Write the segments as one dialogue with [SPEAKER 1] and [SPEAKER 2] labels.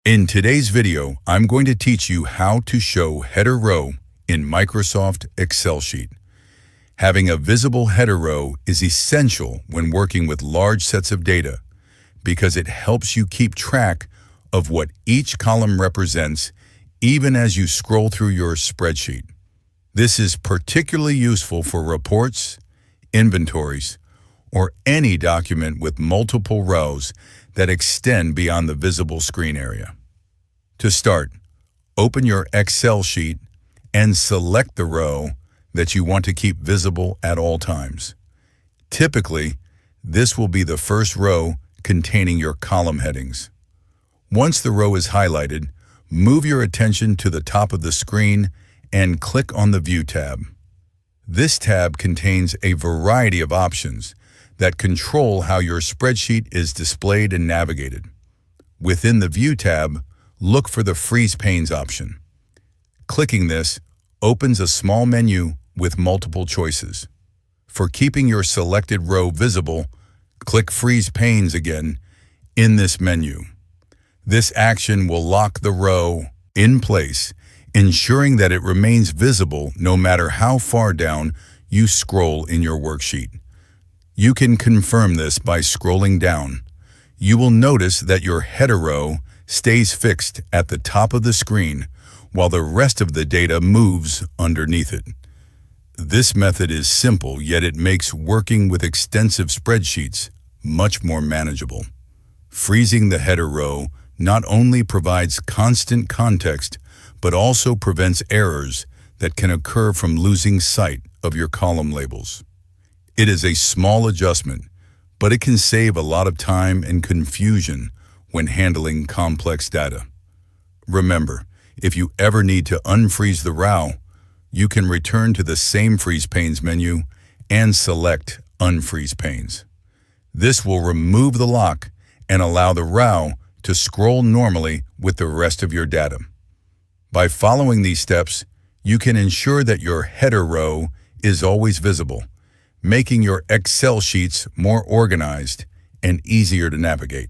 [SPEAKER 1] In today's video, I'm going to teach you how to show header row in Microsoft Excel sheet. Having a visible header row is essential when working with large sets of data because it helps you keep track of what each column represents even as you scroll through your spreadsheet. This is particularly useful for reports, inventories, or any document with multiple rows that extend beyond the visible screen area. To start, open your Excel sheet and select the row that you want to keep visible at all times. Typically, this will be the first row containing your column headings. Once the row is highlighted, move your attention to the top of the screen and click on the View tab. This tab contains a variety of options that control how your spreadsheet is displayed and navigated. Within the View tab, look for the Freeze Panes option. Clicking this opens a small menu with multiple choices. For keeping your selected row visible, click Freeze Panes again in this menu. This action will lock the row in place, ensuring that it remains visible no matter how far down you scroll in your worksheet. You can confirm this by scrolling down. You will notice that your header row stays fixed at the top of the screen while the rest of the data moves underneath it. This method is simple, yet it makes working with extensive spreadsheets much more manageable. Freezing the header row not only provides constant context, but also prevents errors that can occur from losing sight of your column labels. It is a small adjustment, but it can save a lot of time and confusion when handling complex data. Remember, if you ever need to unfreeze the row, you can return to the same Freeze Panes menu and select Unfreeze Panes. This will remove the lock and allow the row to scroll normally with the rest of your data. By following these steps, you can ensure that your header row is always visible, making your Excel sheets more organized and easier to navigate.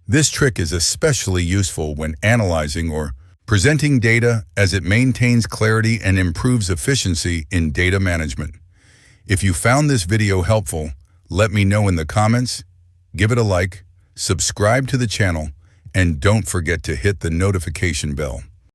[SPEAKER 1] This trick is especially useful when analyzing or presenting data as it maintains clarity and improves efficiency in data management. If you found this video helpful, let me know in the comments, give it a like, subscribe to the channel, and don't forget to hit the notification bell.